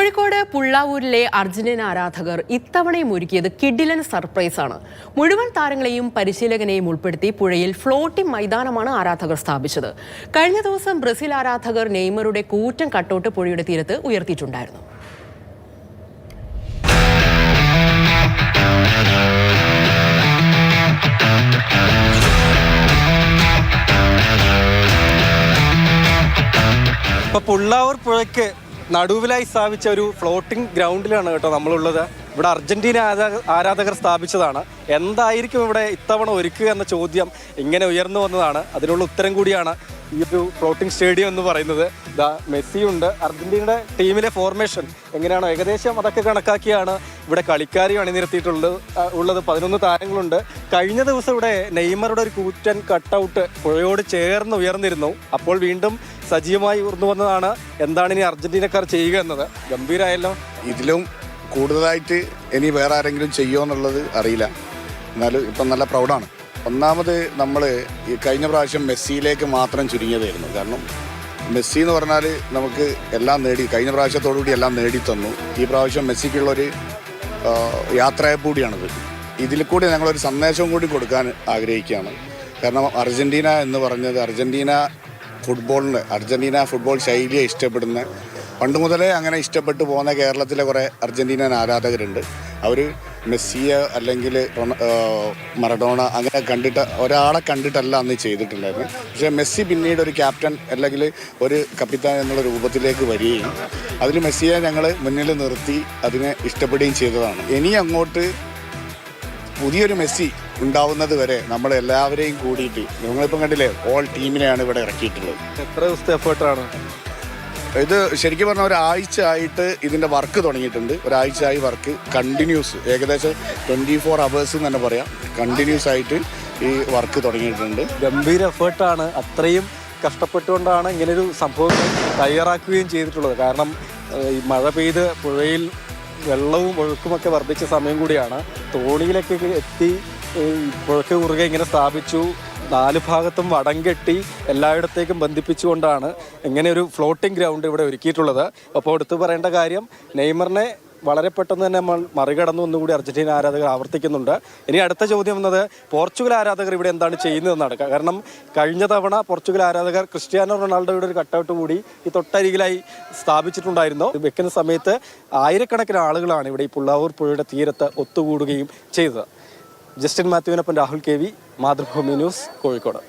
Kozhikode പുള്ളാവൂരിലെ Argentina ആരാധകർ ഇത്തവണയും ഒരുക്കിയത് കിഡിലൻ സർപ്രൈസാണ്. മുഴുവൻ താരങ്ങളെയും പരിശീലകനെയും ഉൾപ്പെടുത്തി പുഴയിൽ ഫ്ലോട്ടിംഗ് മൈതാനമാണ് ആരാധകർ സ്ഥാപിച്ചത്. കഴിഞ്ഞ ദിവസം ബ്രസീൽ ആരാധകർ നെയ്മറുടെ കൂറ്റൻ കട്ടൗട്ട് പുഴയുടെ തീരത്ത് ഉയർത്തിയിട്ടുണ്ടായിരുന്നു. പുള്ളാവൂർ പുഴയ്ക്ക് നടുവിലായി സ്ഥാപിച്ച ഒരു ഫ്ലോട്ടിംഗ് ഗ്രൗണ്ടിലാണ് കേട്ടോ നമ്മളുള്ളത്. ഇവിടെ അർജന്റീന ആരാധകർ സ്ഥാപിച്ചതാണ്. എന്തായിരിക്കും ഇവിടെ ഇത്തവണ ഒരുക്കുക എന്ന ചോദ്യം ഇങ്ങനെ ഉയർന്നു വന്നതാണ്. അതിനുള്ള ഉത്തരം കൂടിയാണ് ഈ ഒരു ഫ്ലോട്ടിംഗ് സ്റ്റേഡിയം എന്ന് പറയുന്നത്. മെസ്സിയുണ്ട്. അർജന്റീനയുടെ ടീമിലെ ഫോർമേഷൻ എങ്ങനെയാണോ ഏകദേശം അതൊക്കെ കണക്കാക്കിയാണ് ഇവിടെ കളിക്കാരെയും അണിനിരത്തിയിട്ടുള്ളത്. 11 താരങ്ങളുണ്ട്. കഴിഞ്ഞ ദിവസം ഇവിടെ നെയ്മറുടെ ഒരു കൂറ്റൻ കട്ടൗട്ട് പുഴയോട് ചേർന്ന് ഉയർന്നിരുന്നു. അപ്പോൾ വീണ്ടും സജീവമായി ഉയർന്നു വന്നതാണ്. എന്താണ് ഇനി അർജന്റീനക്കാർ ചെയ്യുക എന്നത്. ഗംഭീരമായല്ലോ. ഇതിലും കൂടുതലായിട്ട് ഇനി വേറെ ആരെങ്കിലും ചെയ്യുമോ എന്നുള്ളത് അറിയില്ല. എന്നാലും ഇപ്പം നല്ല പ്രൗഡാണ്. ഒന്നാമത് നമ്മൾ ഈ കഴിഞ്ഞ പ്രാവശ്യം മെസ്സിയിലേക്ക് മാത്രം ചുരുങ്ങിയതായിരുന്നു. കാരണം മെസ്സി എന്ന് പറഞ്ഞാൽ നമുക്ക് എല്ലാം കഴിഞ്ഞ പ്രാവശ്യത്തോടുകൂടി എല്ലാം നേടിത്തന്നു. ഈ പ്രാവശ്യം മെസ്സിക്കുള്ളൊരു യാത്രയെ കൂടിയാണിത്. ഇതിൽ കൂടി ഞങ്ങളൊരു സന്ദേശവും കൂടി കൊടുക്കാൻ ആഗ്രഹിക്കുകയാണ്. കാരണം അർജന്റീന എന്ന് പറഞ്ഞത് അർജന്റീന ഫുട്ബോൾ ശൈലിയെ ഇഷ്ടപ്പെടുന്ന, പണ്ട് മുതലേ അങ്ങനെ ഇഷ്ടപ്പെട്ടു പോകുന്ന കേരളത്തിലെ കുറേ അർജന്റീനൻ ആരാധകരുണ്ട്. അവർ മെസ്സിയെ അല്ലെങ്കിൽ മറഡോണ അങ്ങനെ ഒരാളെ കണ്ടിട്ടല്ല അന്ന് ചെയ്തിട്ടുണ്ടായിരുന്നു. പക്ഷേ മെസ്സി പിന്നീട് ഒരു ക്യാപ്റ്റൻ അല്ലെങ്കിൽ ഒരു കപ്പിത്താൻ എന്നുള്ള രൂപത്തിലേക്ക് വരികയും അതിൽ മെസ്സിയെ ഞങ്ങൾ മുന്നിൽ നിർത്തി അതിനെ ഇഷ്ടപ്പെടുകയും ചെയ്തതാണ്. ഇനി അങ്ങോട്ട് പുതിയൊരു മെസ്സി ഉണ്ടാവുന്നത് വരെ നമ്മൾ എല്ലാവരെയും കൂടിയിട്ട് ഞങ്ങളിപ്പം കണ്ടില്ലേ, ഓൾ ടീമിനെയാണ് ഇവിടെ ഇറക്കിയിട്ടുള്ളത്. എത്ര ദിവസത്തെ എഫേർട്ടാണ് ഇത്? ശരിക്കും പറഞ്ഞാൽ ഒരാഴ്ച ആയിട്ട് ഇതിൻ്റെ വർക്ക് തുടങ്ങിയിട്ടുണ്ട്. ഒരാഴ്ചയായി വർക്ക് കണ്ടിന്യൂസ്, ഏകദേശം 24 hours എന്ന് തന്നെ പറയാം, കണ്ടിന്യൂസ് ആയിട്ട് ഈ വർക്ക് തുടങ്ങിയിട്ടുണ്ട്. ഗംഭീര എഫേർട്ടാണ്. അത്രയും കഷ്ടപ്പെട്ടുകൊണ്ടാണ് ഇങ്ങനൊരു സംഭവം തയ്യാറാക്കുകയും ചെയ്തിട്ടുള്ളത്. കാരണം ഈ മഴ പെയ്ത് പുഴയിൽ വെള്ളവും ഒഴുക്കുമൊക്കെ വർദ്ധിച്ച സമയം കൂടിയാണ്. തോണിയിലൊക്കെ എത്തി പുഴയ്ക്ക് കുറുകെ ഇങ്ങനെ സ്ഥാപിച്ചു. 4 ഭാഗത്തും വടം കെട്ടി എല്ലായിടത്തേക്കും ബന്ധിപ്പിച്ചുകൊണ്ടാണ് ഇങ്ങനെ ഒരു ഫ്ലോട്ടിംഗ് ഗ്രൗണ്ട് ഇവിടെ ഒരുക്കിയിട്ടുള്ളത്. അപ്പോൾ എടുത്തു പറയേണ്ട കാര്യം, നെയ്മറിനെ വളരെ പെട്ടെന്ന് തന്നെ നമ്മൾ മറികടന്നു എന്നുകൂടി അർജന്റീന ആരാധകർ ആവർത്തിക്കുന്നുണ്ട്. ഇനി അടുത്ത ചോദ്യം എന്നത് പോർച്ചുഗൽ ആരാധകർ ഇവിടെ എന്താണ് ചെയ്യുന്നതെന്നാണ്. കാരണം കഴിഞ്ഞ തവണ പോർച്ചുഗൽ ആരാധകർ ക്രിസ്ത്യാനോ റൊണാൾഡോയുടെ ഒരു കട്ടൗട്ട് കൂടി ഈ തൊട്ടരികിലായി സ്ഥാപിച്ചിട്ടുണ്ടായിരുന്നു. വെക്കുന്ന സമയത്ത് ആയിരക്കണക്കിന് ആളുകളാണ് ഇവിടെ ഈ പുള്ളാവൂർ പുഴയുടെ തീരത്ത് ഒത്തുകൂടുകയും ചെയ്തത്. ജസ്റ്റിൻ മാത്യുവിനൊപ്പം രാഹുൽ KV, മാതൃഭൂമി ന്യൂസ്, കോഴിക്കോട്.